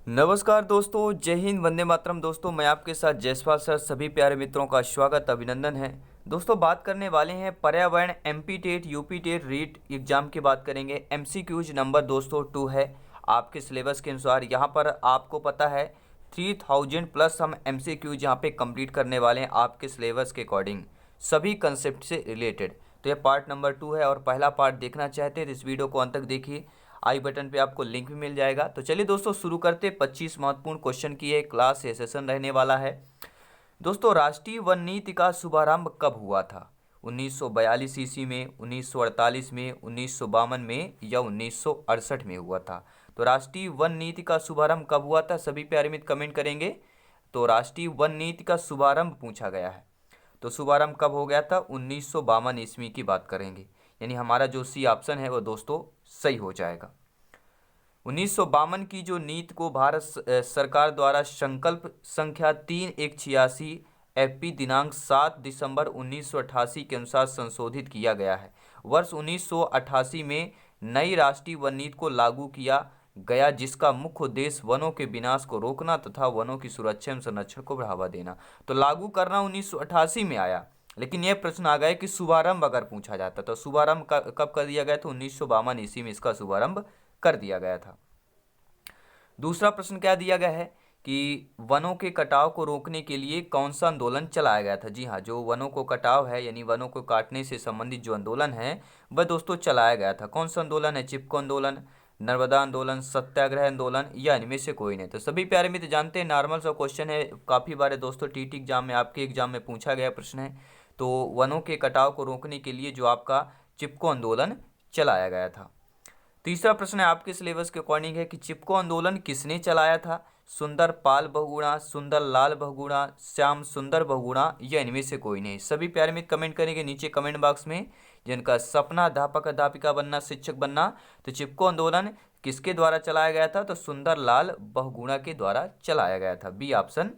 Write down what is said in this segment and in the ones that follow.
नमस्कार दोस्तों, जय हिंद, वंदे मातरम। दोस्तों मैं आपके साथ जयसवाल सर, सभी प्यारे मित्रों का स्वागत अभिनंदन है। दोस्तों बात करने वाले हैं पर्यावरण MP TET UP TET REET exam की बात करेंगे। एमसीक्यूज नंबर दोस्तों 2 है आपके सिलेबस के अनुसार। यहाँ पर आपको पता है 3000 प्लस हम एमसीक्यूज यहाँ पे कंप्लीट करने वाले हैं आपके सिलेबस के अकॉर्डिंग, सभी कंसेप्ट से रिलेटेड। तो ये पार्ट नंबर 2 है और पहला पार्ट देखना चाहते हैं तो इस वीडियो को अंत तक देखिए। आई बटन पे आपको लिंक भी मिल जाएगा। तो चलिए दोस्तों शुरू करते। 25 महत्वपूर्ण क्वेश्चन की एक क्लास ये सेशन रहने वाला है। दोस्तों राष्ट्रीय वन नीति का शुभारंभ कब हुआ था? 1942 ईस्वी में, 1948 में, 1952 में या 1968 में हुआ था? तो राष्ट्रीय वन नीति का शुभारंभ कब हुआ था? सभी प्यारे मित्र कमेंट करेंगे। तो राष्ट्रीय वन नीति का शुभारंभ पूछा गया है, तो शुभारंभ कब हो गया था? 1952 ईस्वी की बात करेंगे, यानी हमारा जो सी ऑप्शन है वो दोस्तों सही हो जाएगा। 1952 की जो नीति को भारत सरकार द्वारा संकल्प संख्या 3186 एफपी दिनांक 7 दिसंबर 1988 के अनुसार संशोधित किया गया है। वर्ष 1988 में नई राष्ट्रीय वन नीति को लागू किया गया, जिसका मुख्य उद्देश्य वनों के विनाश को रोकना तथा वनों की सुरक्षा एवं संरक्षण को बढ़ावा देना। तो लागू करना 1988 में आया, लेकिन यह प्रश्न आ गया कि शुभारंभ अगर पूछा जाता तो शुभारंभ कब कर दिया गया? तो 1952 ईस्वी में इसका शुभारंभ कर दिया गया था। दूसरा प्रश्न क्या दिया गया है कि वनों के कटाव को रोकने के लिए कौन सा आंदोलन चलाया गया था? जी हाँ, जो वनों को कटाव है यानी वनों को काटने से संबंधित जो आंदोलन है वह दोस्तों चलाया गया था। कौन सा आंदोलन है? चिपको आंदोलन, नर्मदा आंदोलन, सत्याग्रह आंदोलन या इनमें से कोई नहीं? तो सभी प्यारे मित्र जानते हैं नॉर्मल सा क्वेश्चन है, काफ़ी बार दोस्तों टीटी एग्जाम में आपके एग्जाम में पूछा गया प्रश्न है। तो वनों के कटाव को रोकने के लिए जो आपका चिपको आंदोलन चलाया गया था। तीसरा प्रश्न है आपके सिलेबस के अकॉर्डिंग है कि चिपको आंदोलन किसने चलाया था? सुंदर पाल बहुगुणा, सुंदर लाल बहुगुणा, श्याम सुंदर बहुगुणा या इनमें से कोई नहीं? सभी प्यारे मित्र कमेंट करेंगे नीचे कमेंट बॉक्स में। जिनका सपना अध्यापक अध्यापिका बनना, शिक्षक बनना, तो चिपको आंदोलन किसके द्वारा चलाया गया था? तो सुंदर लाल बहुगुणा के द्वारा चलाया गया था। बी ऑप्शन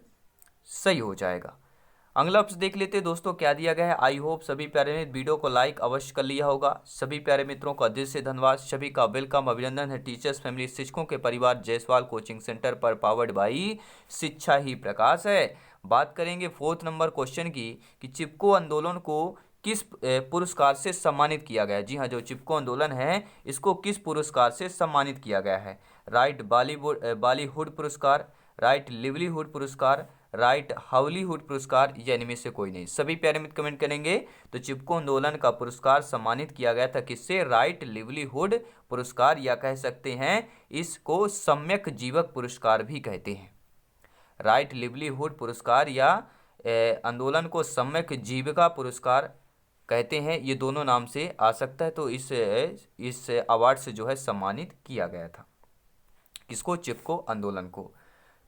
सही हो जाएगा। अगला ऑप्शन देख लेते हैं दोस्तों क्या दिया गया है। आई होप सभी प्यारे मित्र वीडियो को लाइक अवश्य कर लिया होगा। सभी प्यारे मित्रों का दिल से धन्यवाद, सभी का वेलकम अभिनंदन है। टीचर्स फैमिली शिक्षकों के परिवार जयसवाल कोचिंग सेंटर पर पावर्ड बाई शिक्षा ही प्रकाश है। बात करेंगे 4th नंबर क्वेश्चन की कि चिपको आंदोलन को किस पुरस्कार से सम्मानित किया गया है? जी हाँ, जो चिपको आंदोलन है इसको किस पुरस्कार से सम्मानित किया गया है? राइट बॉलीवुड पुरस्कार, राइट लिवलीहुड पुरस्कार, राइट हाउलीहुड पुरस्कार या इनमें से कोई नहीं? सभी प्यारे मित्र कमेंट करेंगे। तो चिपको आंदोलन का पुरस्कार सम्मानित किया गया था किससे? राइट लिवलीहुड पुरस्कार, या कह सकते हैं इसको सम्यक जीवक पुरस्कार भी कहते हैं। राइट लिवलीहुड पुरस्कार या आंदोलन को सम्यक जीविका पुरस्कार कहते हैं, ये दोनों नाम से आ सकता है। तो इस अवार्ड से जो है सम्मानित किया गया था किसको? चिपको आंदोलन को।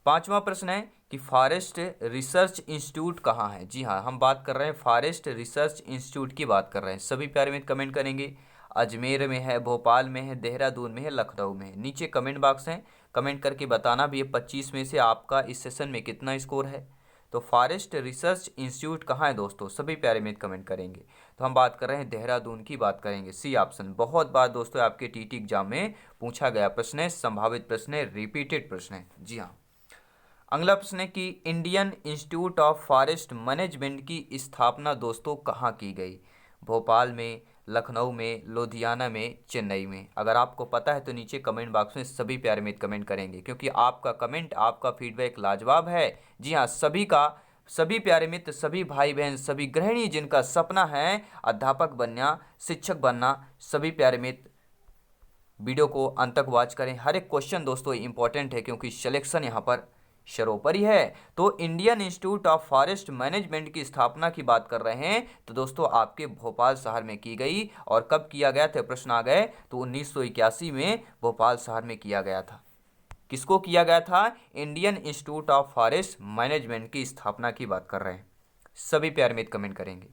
5वां प्रश्न है कि फॉरेस्ट रिसर्च इंस्टीट्यूट कहाँ है? जी हाँ, हम बात कर रहे हैं फॉरेस्ट रिसर्च इंस्टीट्यूट की बात कर रहे हैं। सभी प्यारे मित्र कमेंट करेंगे। अजमेर में है, भोपाल में है, देहरादून में है, लखनऊ में है? नीचे कमेंट बॉक्स है, कमेंट करके बताना भी ये 25 में से आपका इस सेशन में कितना स्कोर है। तो फॉरेस्ट रिसर्च इंस्टीट्यूट कहाँ है दोस्तों? सभी प्यारे मित्र कमेंट करेंगे। तो हम बात कर रहे हैं देहरादून की बात करेंगे। सी ऑप्शन बहुत बार दोस्तों आपके टीटी एग्जाम में पूछा गया प्रश्न है, संभावित प्रश्न है, रिपीटेड प्रश्न है। जी हाँ। अगला प्रश्न है कि Indian institute of forest management की स्थापना दोस्तों कहाँ की गई? भोपाल में, लखनऊ में, लुधियाना में, चेन्नई में? अगर आपको पता है तो नीचे कमेंट बॉक्स में सभी प्यारे मित्र कमेंट करेंगे, क्योंकि आपका कमेंट, आपका फीडबैक लाजवाब है। जी हाँ, सभी प्यारे मित्र, सभी भाई बहन, सभी गृहिणी जिनका सपना है अध्यापक बनना, शिक्षक बनना, सभी प्यारे मित्र वीडियो को अंत तक वॉच करें। हर एक क्वेश्चन दोस्तों इंपॉर्टेंट है, क्योंकि सिलेक्शन यहाँ पर सर्वोपरि है। तो Indian institute of forest management की स्थापना की बात कर रहे हैं तो दोस्तों आपके भोपाल शहर में की गई। और कब किया गया था? प्रश्न आ गए तो 1981 में भोपाल शहर में किया गया था। किसको किया गया था? Indian institute of forest management की स्थापना की बात कर रहे हैं। सभी प्यारे मित्र कमेंट करेंगे।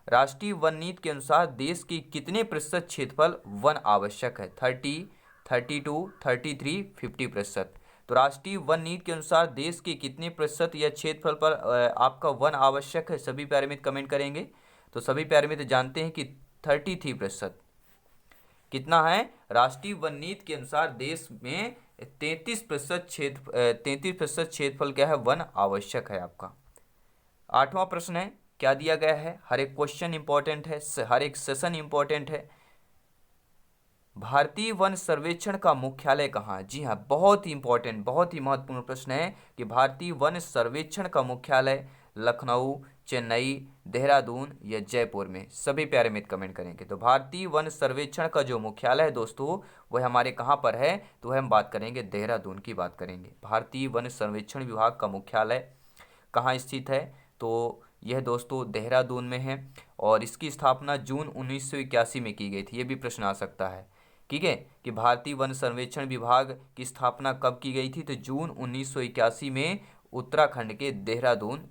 राष्ट्रीय वन नीति के अनुसार देश की कितने प्रतिशत क्षेत्रफल वन आवश्यक है? 30, 32, 33, 50%? तो राष्ट्रीय वन नीति के अनुसार देश के कितने प्रतिशत या क्षेत्रफल पर आपका वन आवश्यक है? सभी प्यारे मित्र कमेंट करेंगे। तो सभी प्यारे मित्र जानते हैं कि 33%। कितना है? राष्ट्रीय वन नीति के अनुसार देश में 33% क्षेत्रफल क्या है, वन आवश्यक है आपका। 8वां प्रश्न है, क्या दिया गया है, हर एक क्वेश्चन इंपॉर्टेंट है, हर एक सेशन इंपॉर्टेंट है। भारतीय वन सर्वेक्षण का मुख्यालय कहाँ है? जी हाँ, बहुत ही इंपॉर्टेंट, बहुत ही महत्वपूर्ण प्रश्न है कि भारतीय वन सर्वेक्षण का मुख्यालय लखनऊ, चेन्नई, देहरादून या जयपुर में। सभी प्यारे मित्र कमेंट करेंगे। तो भारतीय वन सर्वेक्षण का जो मुख्यालय है दोस्तों, वह हमारे कहाँ पर है, तो वह हम बात करेंगे देहरादून की बात करेंगे। भारतीय वन सर्वेक्षण विभाग का मुख्यालय कहाँ स्थित है, तो यह दोस्तों देहरादून में है और इसकी स्थापना जून 1981 में की गई थी। ये भी प्रश्न आ सकता है, ठीक है, कि भारतीय वन सर्वेक्षण विभाग की स्थापना कब की गई थी, तो जून 1981 में उत्तराखंड के देहरादून,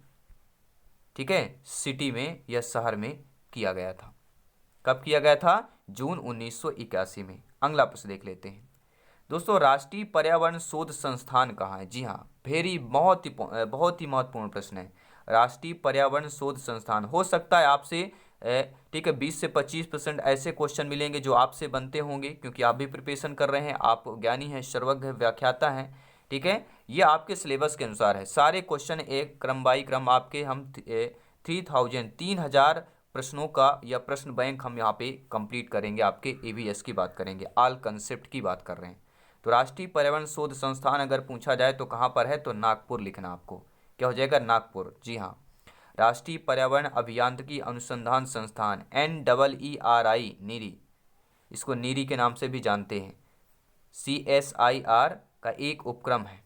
ठीक है, सिटी में या शहर में किया गया था। कब किया गया था? जून 1981 में। अगला प्रश्न देख लेते हैं दोस्तों, राष्ट्रीय पर्यावरण शोध संस्थान कहाँ है? जी हाँ, बहुत ही महत्वपूर्ण प्रश्न है। राष्ट्रीय पर्यावरण शोध संस्थान, हो सकता है आपसे ठीक है 20 से 25% ऐसे क्वेश्चन मिलेंगे जो आपसे बनते होंगे, क्योंकि आप भी प्रिपरेशन कर रहे हैं, आप ज्ञानी हैं, सर्वज्ञ व्याख्याता हैं, ठीक है। ये आपके सिलेबस के अनुसार है। सारे क्वेश्चन एक क्रम बाई क्रम आपके हम 3000 प्रश्नों का या प्रश्न बैंक हम यहाँ पे कंप्लीट करेंगे। आपके EVS की बात करेंगे, ऑल कंसेप्ट की बात कर रहे हैं। तो राष्ट्रीय पर्यावरण शोध संस्थान अगर पूछा जाए तो कहाँ पर है, तो नागपुर लिखना आपको। क्या हो जाएगा? नागपुर। जी हाँ, राष्ट्रीय पर्यावरण अभियांत्रिकी अनुसंधान संस्थान, NEERI, नीरी, इसको नीरी के नाम से भी जानते हैं। CSIR का एक उपक्रम है,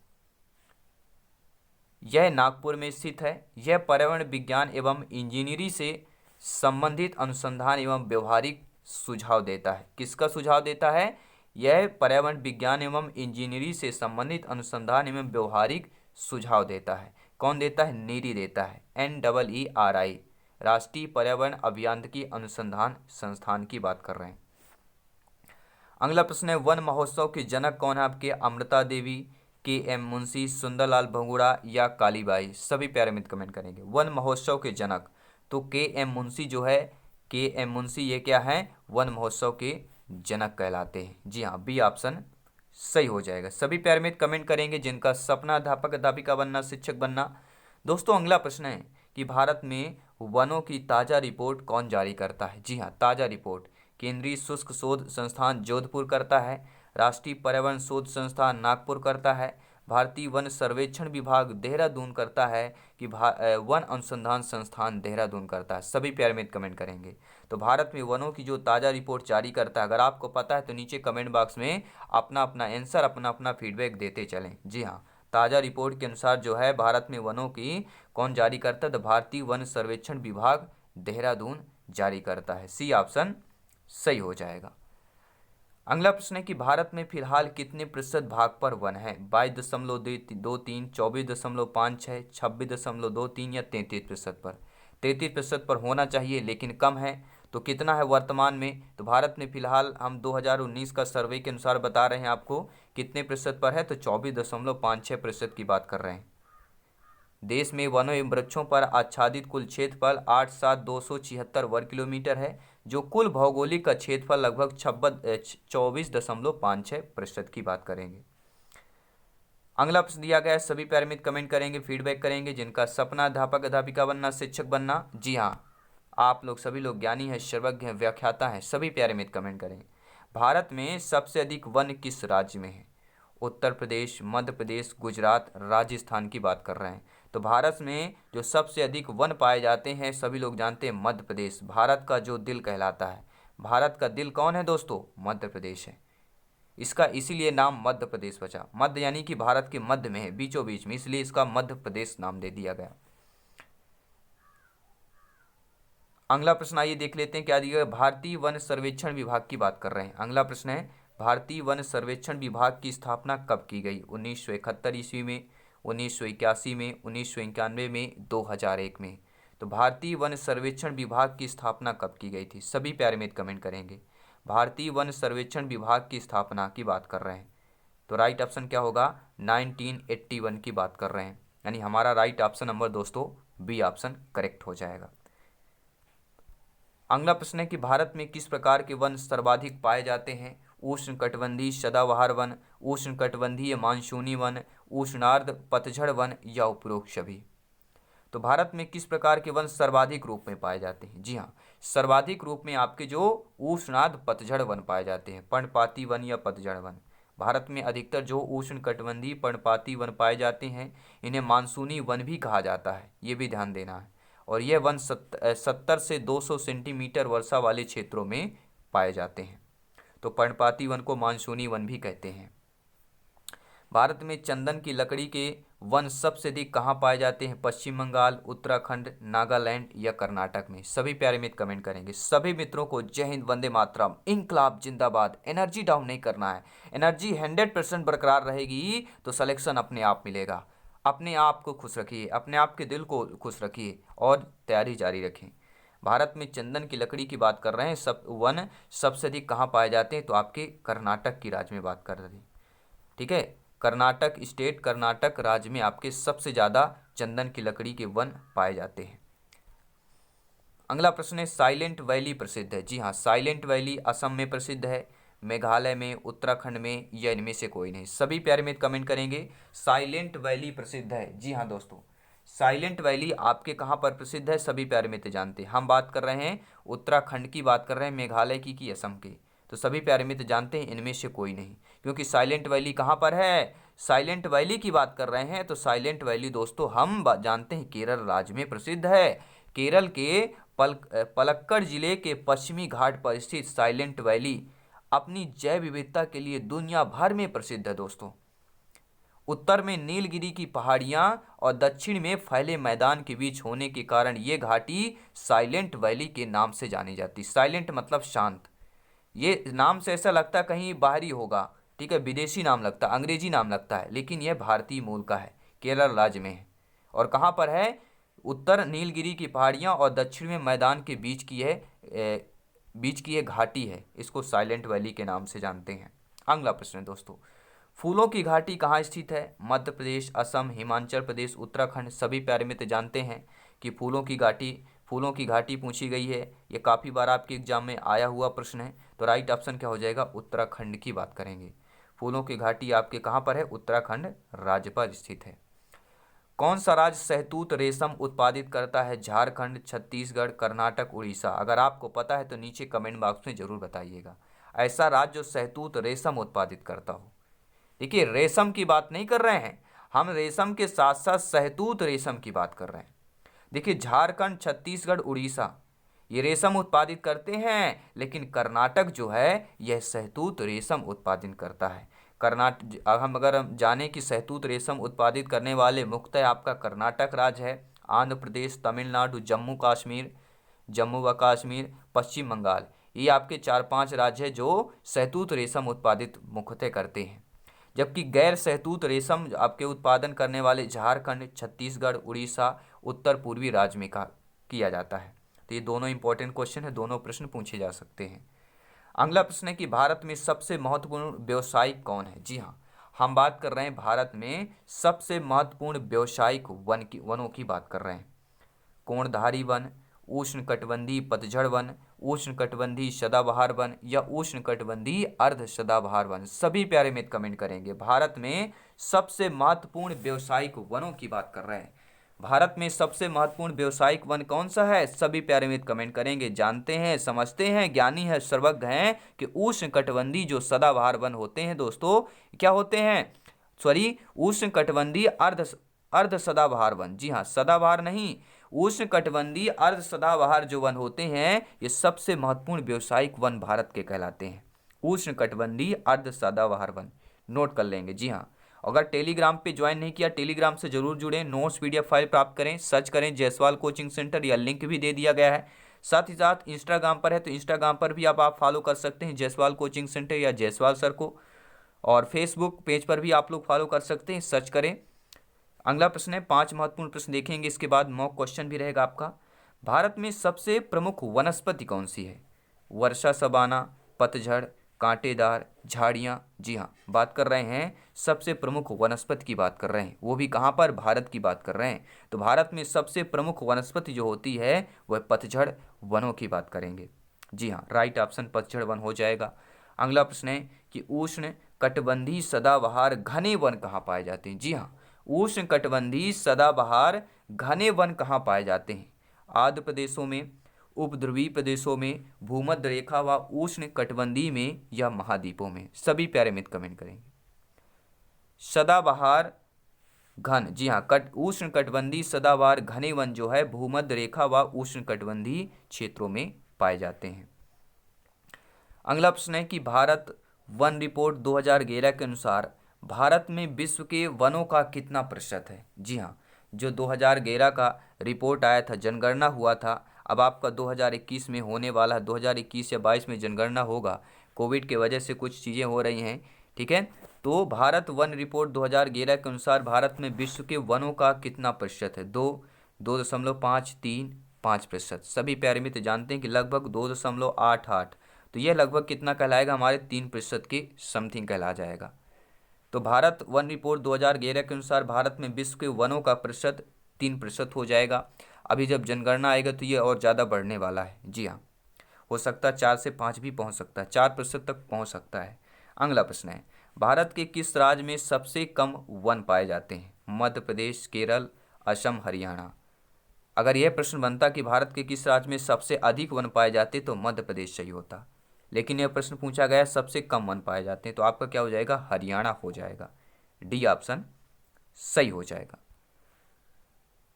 यह नागपुर में स्थित है। यह पर्यावरण विज्ञान एवं इंजीनियरिंग से संबंधित अनुसंधान एवं व्यवहारिक सुझाव देता है। किसका सुझाव देता है? यह पर्यावरण विज्ञान एवं इंजीनियरिंग से संबंधित अनुसंधान एवं व्यवहारिक सुझाव देता है। कौन देता है? नीरी देता है। NEERI, राष्ट्रीय पर्यावरण अभियांत्रिकी अनुसंधान संस्थान की बात कर रहे हैं। अगला प्रश्न है, वन महोत्सव के जनक कौन है आपके? अमृता देवी, KM मुंशी, सुंदरलाल बहुगुणा या कालीबाई? सभी प्यारे मित्र कमेंट करेंगे। वन महोत्सव के जनक तो KM मुंशी जो है, KM मुंशी ये क्या है? वन महोत्सव के जनक कहलाते हैं। जी हाँ, बी ऑप्शन सही हो जाएगा। सभी प्यारे मित्र कमेंट करेंगे जिनका सपना अध्यापक अध्यापिका बनना, शिक्षक बनना। दोस्तों अगला प्रश्न है कि भारत में वनों की ताज़ा रिपोर्ट कौन जारी करता है? जी हाँ, ताज़ा रिपोर्ट केंद्रीय शुष्क शोध संस्थान जोधपुर करता है, राष्ट्रीय पर्यावरण शोध संस्थान नागपुर करता है, भारतीय वन सर्वेक्षण विभाग देहरादून करता है कि वन अनुसंधान संस्थान देहरादून करता है। सभी प्यारे मित्र कमेंट करेंगे। तो भारत में वनों की जो ताज़ा रिपोर्ट जारी करता है, अगर आपको पता है तो नीचे कमेंट बॉक्स में अपना अपना आंसर, अपना अपना फीडबैक देते चलें। जी हाँ, ताज़ा रिपोर्ट के अनुसार जो है भारत में वनों की कौन जारी करता है, तो भारतीय वन सर्वेक्षण विभाग देहरादून जारी करता है। सी ऑप्शन सही हो जाएगा। अगला प्रश्न है कि भारत में फिलहाल कितने प्रतिशत भाग पर वन है? 22.23, 24.56, 26.23 या 33% पर? 33% पर होना चाहिए, लेकिन कम है। तो कितना है वर्तमान में? तो भारत में फिलहाल हम 2019 का सर्वे के अनुसार बता रहे हैं आपको कितने प्रतिशत पर है, तो 24.56% की बात कर रहे हैं। देश में वनों एवं वृक्षों पर आच्छादित कुल क्षेत्रफल 8,7,276 वर्ग किलोमीटर है, जो कुल भौगोलिक का क्षेत्रफल लगभग 24.56% की बात करेंगे। अगला प्रश्न दिया गया है, सभी प्यारे मित्र कमेंट करेंगे, फीडबैक करेंगे जिनका सपना अध्यापक अध्यापिका बनना, शिक्षक बनना। जी हाँ, आप लोग सभी लोग ज्ञानी हैं, सर्वज्ञ हैं, व्याख्याता हैं। सभी प्यारे मित्र कमेंट करेंगे। भारत में सबसे अधिक वन किस राज्य में है? उत्तर प्रदेश, मध्य प्रदेश, गुजरात, राजस्थान की बात कर रहे हैं। तो भारत में जो सबसे अधिक वन पाए जाते हैं, सभी लोग जानते हैं, मध्य प्रदेश। भारत का जो दिल कहलाता है, भारत का दिल कौन है दोस्तों? मध्य प्रदेश है। इसका इसीलिए नाम मध्य प्रदेश बचा। मध्य यानी कि भारत के मध्य में है, बीचों बीच में, इसलिए इसका मध्य प्रदेश नाम दे दिया गया। अगला प्रश्न आइए देख लेते हैं क्या दिया गया। भारतीय वन सर्वेक्षण विभाग की बात कर रहे हैं। अगला प्रश्न है, भारतीय वन सर्वेक्षण विभाग की स्थापना कब की गई? 1971 ईस्वी में, 1981 में, 1991 में, 2001 में? तो भारतीय वन सर्वेक्षण विभाग की स्थापना कब की गई थी? सभी प्यारे मित्र कमेंट करेंगे। भारतीय वन सर्वेक्षण विभाग की स्थापना की बात कर रहे हैं, तो राइट ऑप्शन क्या होगा? 1981 की बात कर रहे हैं, यानी हमारा राइट ऑप्शन नंबर दोस्तों बी ऑप्शन करेक्ट हो जाएगा। अगला प्रश्न है कि भारत में किस प्रकार के वन सर्वाधिक पाए जाते हैं? उष्णकटिबंधीय सदाबहार वन, उष्णकटिबंधीय मानसूनी वन, उष्णार्ध पतझड़ वन या उपरोक्त सभी। तो भारत में किस प्रकार के वन सर्वाधिक रूप में पाए जाते हैं? जी हाँ, सर्वाधिक रूप में आपके जो उष्णार्ध पतझड़ वन पाए जाते हैं, पर्णपाती वन या पतझड़ वन। भारत में अधिकतर जो उष्णकटिबंधीय पर्णपाती वन पाए जाते हैं इन्हें मानसूनी वन भी कहा जाता है, ये भी ध्यान देना है। और यह वन 70 से 200 सेंटीमीटर वर्षा वाले क्षेत्रों में पाए जाते हैं। तो पर्णपाती वन को मानसूनी वन भी कहते हैं। भारत में चंदन की लकड़ी के वन सबसे अधिक कहाँ पाए जाते हैं? पश्चिम बंगाल, उत्तराखंड, नागालैंड या कर्नाटक में। सभी प्यारे मित्र कमेंट करेंगे। सभी मित्रों को जय हिंद, वंदे मातरम, इनकलाब जिंदाबाद। एनर्जी डाउन नहीं करना है, एनर्जी 100% बरकरार रहेगी तो सिलेक्शन अपने आप मिलेगा। अपने आप को खुश रखिए, अपने आप के दिल को खुश रखिए और तैयारी जारी रखें। भारत में चंदन की लकड़ी की बात कर रहे हैं, सब वन सबसे अधिक कहाँ पाए जाते हैं? तो आपके कर्नाटक की राज्य में बात कर रहे हैं। ठीक है, कर्नाटक स्टेट, कर्नाटक राज्य में आपके सबसे ज़्यादा चंदन की लकड़ी के वन पाए जाते हैं। अगला प्रश्न है, साइलेंट वैली प्रसिद्ध है? जी हाँ, साइलेंट वैली असम में प्रसिद्ध है, मेघालय में, उत्तराखंड में या इनमें से कोई नहीं। सभी प्यारे मित्र कमेंट करेंगे साइलेंट वैली प्रसिद्ध है। जी हाँ दोस्तों, साइलेंट वैली आपके कहाँ पर प्रसिद्ध है? सभी प्यारे मित्र जानते हैं। हम बात कर रहे हैं उत्तराखंड की, बात कर रहे हैं मेघालय की असम की। तो सभी प्यारे मित्र जानते हैं इनमें से कोई नहीं, क्योंकि साइलेंट वैली कहाँ पर है? साइलेंट वैली की बात कर रहे हैं तो साइलेंट वैली दोस्तों हम जानते हैं केरल राज्य में प्रसिद्ध है। केरल के पलक्कड़ जिले के पश्चिमी घाट पर स्थित साइलेंट वैली अपनी जैव विविधता के लिए दुनिया भर में प्रसिद्ध है दोस्तों। उत्तर में नीलगिरी की पहाड़ियां और दक्षिण में फैले मैदान के बीच होने के कारण ये घाटी साइलेंट वैली के नाम से जानी जाती। साइलेंट मतलब शांत। ये नाम से ऐसा लगता कहीं बाहरी होगा, ठीक है, विदेशी नाम लगता, अंग्रेजी नाम लगता है, लेकिन यह भारतीय मूल का है, केरल राज्य में है। और कहाँ पर है? उत्तर नीलगिरी की पहाड़ियाँ और दक्षिण में मैदान के बीच की यह घाटी है, इसको साइलेंट वैली के नाम से जानते हैं। अगला प्रश्न है दोस्तों, फूलों की घाटी कहाँ स्थित है? मध्य प्रदेश, असम, हिमाचल प्रदेश, उत्तराखंड। सभी प्यारे मित्र जानते हैं कि फूलों की घाटी पूछी गई है। ये काफ़ी बार आपके एग्जाम में आया हुआ प्रश्न है। तो राइट ऑप्शन क्या हो जाएगा? उत्तराखंड की बात करेंगे। फूलों की घाटी आपके कहाँ पर है? उत्तराखंड राज्य पर स्थित है। कौन सा राज्य शहतूत रेशम उत्पादित करता है? झारखंड, छत्तीसगढ़, कर्नाटक, उड़ीसा। अगर आपको पता है तो नीचे कमेंट बॉक्स में जरूर बताइएगा ऐसा राज्य जो शहतूत रेशम उत्पादित करता हो। देखिए, रेशम की बात नहीं कर रहे हैं हम, रेशम के साथ साथ शहतूत रेशम की बात कर रहे हैं। देखिए, झारखंड, छत्तीसगढ़, उड़ीसा ये रेशम उत्पादित करते हैं, लेकिन कर्नाटक जो है यह शहतूत रेशम उत्पादन करता है। हम अगर जाने कि शहतूत रेशम उत्पादित करने वाले मुख्यतः आपका कर्नाटक राज्य है, आंध्र प्रदेश, तमिलनाडु, जम्मू व कश्मीर, पश्चिम बंगाल, ये आपके 4-5 राज्य है जो शहतूत रेशम उत्पादित मुख्यतः करते हैं। जबकि गैर शहतूत रेशम आपके उत्पादन करने वाले झारखंड, छत्तीसगढ़, उड़ीसा, उत्तर पूर्वी राज्य में किया जाता है। तो ये दोनों इंपॉर्टेंट क्वेश्चन है, दोनों प्रश्न पूछे जा सकते हैं। अगला प्रश्न है कि भारत में सबसे महत्वपूर्ण व्यावसायिक कौन है? जी हाँ, हम बात कर रहे हैं भारत में सबसे महत्वपूर्ण व्यावसायिक वनों की बात कर रहे हैं। कोणधारी वन, उष्णकटिबंधीय पतझड़ वन, उष्णकटिबंधीय सदाबहार वन या उष्णकटिबंधीय अर्ध सदाबहार वन। सभी प्यारे मित्र कमेंट करेंगे। भारत में सबसे महत्वपूर्ण व्यावसायिक वनों की बात कर रहे हैं। भारत में सबसे महत्वपूर्ण व्यावसायिक वन कौन सा है? सभी प्यारे मित्र कमेंट करेंगे। जानते हैं, समझते हैं, ज्ञानी है, सर्वज्ञ हैं कि उष्णकटिबंधीय जो सदाबहार वन होते हैं दोस्तों, क्या होते हैं? उष्णकटिबंधीय अर्ध सदाबहार वन। जी हाँ, सदाबहार नहीं, उष्णकटिबंधीय अर्ध सदाबहार जो वन होते हैं ये सबसे महत्वपूर्ण व्यावसायिक वन भारत के कहलाते हैं। उष्णकटिबंधीय अर्ध सदाबहार वन नोट कर लेंगे। जी हाँ, अगर टेलीग्राम पे ज्वाइन नहीं किया, टेलीग्राम से जरूर जुड़ें, नोट्स पीडीएफ फाइल प्राप्त करें, सर्च करें जायसवाल कोचिंग सेंटर, या लिंक भी दे दिया गया है। साथ ही साथ इंस्टाग्राम पर है तो इंस्टाग्राम पर भी आप फॉलो कर सकते हैं जायसवाल कोचिंग सेंटर या जायसवाल सर को, और फेसबुक पेज पर भी आप लोग फॉलो कर सकते हैं, सर्च करें। अगला प्रश्न है, 5 महत्वपूर्ण प्रश्न देखेंगे, इसके बाद मॉक क्वेश्चन भी रहेगा आपका। भारत में सबसे प्रमुख वनस्पति कौन सी है? वर्षा, सबाना, पतझड़, कांटेदार, झाड़ियाँ। जी हाँ, बात कर रहे हैं सबसे प्रमुख वनस्पति की बात कर रहे हैं, वो भी कहाँ पर? भारत की बात कर रहे हैं। तो भारत में सबसे प्रमुख वनस्पति जो होती है वह पतझड़ वनों की बात करेंगे। जी हाँ, राइट ऑप्शन पतझड़ वन हो जाएगा। अगला प्रश्न है कि उष्ण कटिबंधीय सदाबहार घने वन कहाँ पाए जाते हैं। जी हाँ, उष्ण कटिबंधीय सदाबहार घने वन कहाँ पाए जाते हैं। आर्द्र प्रदेशों में, उपध्रुवीय प्रदेशों में, भूमध्य रेखा व उष्ण कटिबंधीय में या महाद्वीपों में। सभी प्यारे मित्र कमेंट करेंगे। सदाबहार घन, जी हाँ, उष्ण कटिबंधीय सदाबहार घने वन जो है भूमध्य रेखा व उष्ण कटिबंधीय क्षेत्रों में पाए जाते हैं। अगला प्रश्न है कि भारत वन रिपोर्ट 2011 के अनुसार भारत में विश्व के वनों का कितना प्रतिशत है। जी हाँ, जो 2011 का रिपोर्ट आया था, जनगणना हुआ था, अब आपका 2021 में होने वाला है, 2021 या 22 में जनगणना होगा। कोविड के वजह से कुछ चीज़ें हो रही हैं, ठीक है। तो भारत वन रिपोर्ट 2011 के अनुसार भारत में विश्व के वनों का कितना प्रतिशत है। 2.535%। सभी प्यारे मित्र जानते हैं कि लगभग 2.88, तो यह लगभग कितना कहलाएगा, हमारे 3% के समथिंग कहला जाएगा। तो भारत वन रिपोर्ट 2011 के अनुसार भारत में विश्व के वनों का प्रतिशत 3% हो जाएगा। अभी जब जनगणना आएगा तो ये और ज़्यादा बढ़ने वाला है। जी हाँ, हो सकता है 4 से 5 भी पहुंच सकता है, 4% तक पहुंच सकता है। अगला प्रश्न है, भारत के किस राज्य में सबसे कम वन पाए जाते हैं। मध्य प्रदेश, केरल, असम, हरियाणा। अगर यह प्रश्न बनता कि भारत के किस राज्य में सबसे अधिक वन पाए जाते तो मध्य प्रदेश सही होता, लेकिन यह प्रश्न पूछा गया सबसे कम वन पाए जाते हैं, तो आपका क्या हो जाएगा, हरियाणा हो जाएगा। डी ऑप्शन सही हो जाएगा।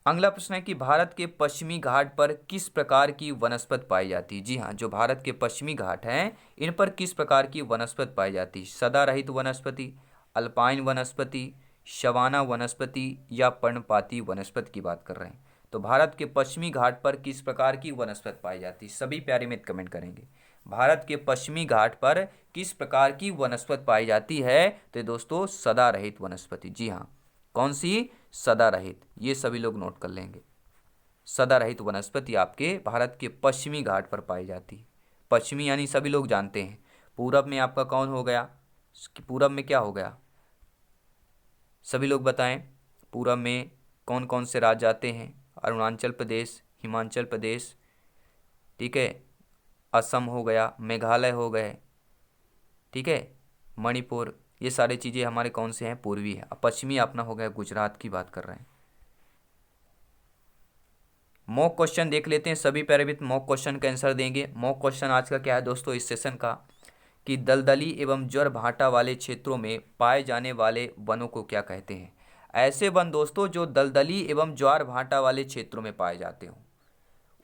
अगला प्रश्न है कि भारत के पश्चिमी घाट पर किस प्रकार की वनस्पति पाई जाती है। जी हाँ, जो भारत के पश्चिमी घाट हैं इन पर किस प्रकार की वनस्पति पाई जाती है। सदा रहित वनस्पति, अल्पाइन वनस्पति, शवाना वनस्पति या पर्णपाती वनस्पति की बात कर रहे हैं। तो भारत के पश्चिमी घाट पर किस प्रकार की वनस्पति पाई जाती है। सभी प्यारे मित्र कमेंट करेंगे। भारत के पश्चिमी घाट पर किस प्रकार की वनस्पति पाई जाती है, तो दोस्तों सदा रहित वनस्पति। जी हाँ, कौन सी, सदा रहित। ये सभी लोग नोट कर लेंगे। सदा रहित वनस्पति आपके भारत के पश्चिमी घाट पर पाई जाती है। पश्चिमी यानी सभी लोग जानते हैं। पूरब में आपका कौन हो गया, पूरब में क्या हो गया, सभी लोग बताएं। पूरब में कौन कौन से राज्य आते हैं। अरुणाचल प्रदेश, हिमाचल प्रदेश, ठीक है, असम हो गया, मेघालय हो गए, ठीक है, मणिपुर, ये सारी चीज़ें हमारे कौन से हैं, पूर्वी है। अब पश्चिमी अपना हो गया गुजरात की बात कर रहे हैं। मॉक क्वेश्चन देख लेते हैं। सभी पैरामित मॉक क्वेश्चन का आंसर देंगे। मॉक क्वेश्चन आज का क्या है दोस्तों इस सेशन का, कि दलदली एवं ज्वार भाटा वाले क्षेत्रों में पाए जाने वाले वनों को क्या कहते हैं। ऐसे वन दोस्तों जो दलदली एवं ज्वार भाटा वाले क्षेत्रों में पाए जाते हों,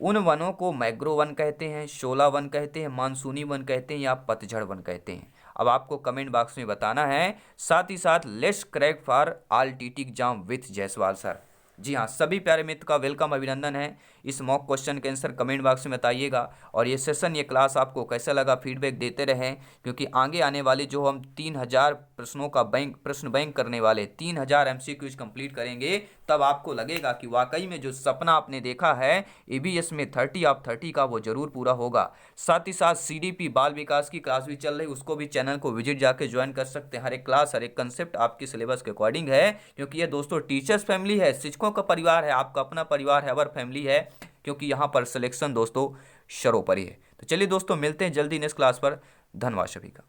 उन वनों को मैग्रो वन कहते हैं, शोला वन कहते हैं, मानसूनी वन कहते हैं या पतझड़ वन कहते हैं। अब आपको कमेंट बॉक्स में बताना है। साथ ही साथ let's crack for all TT exam with Jaiswal sir. जी हाँ, सभी प्यारे मित्र का वेलकम, अभिनंदन है। इस मॉक क्वेश्चन के आंसर कमेंट बॉक्स में बताइएगा। और ये सेशन, ये क्लास आपको कैसा लगा फीडबैक देते रहें, क्योंकि आगे आने वाले जो हम 3000 प्रश्नों का प्रश्न बैंक करने वाले, 3000 MCQs कंप्लीट करेंगे, तब आपको लगेगा कि वाकई में जो सपना आपने देखा है EVS में 30 ऑफ 30 का, वो जरूर पूरा होगा। साथ ही साथ CDP बाल विकास की क्लास भी चल रही, उसको भी चैनल को विजिट जाके ज्वाइन कर सकते हैं। हर एक क्लास, हर एक कंसेप्ट आपके सिलेबस के अकॉर्डिंग है, क्योंकि ये दोस्तों टीचर्स फैमिली है, शिक्षकों का परिवार है, आपका अपना परिवार है, अवर फैमिली है, क्योंकि यहाँ पर सिलेक्शन दोस्तों सर्वोपरि है। तो चलिए दोस्तों, मिलते हैं जल्दी नेक्स्ट क्लास पर। धन्यवाद सभी का।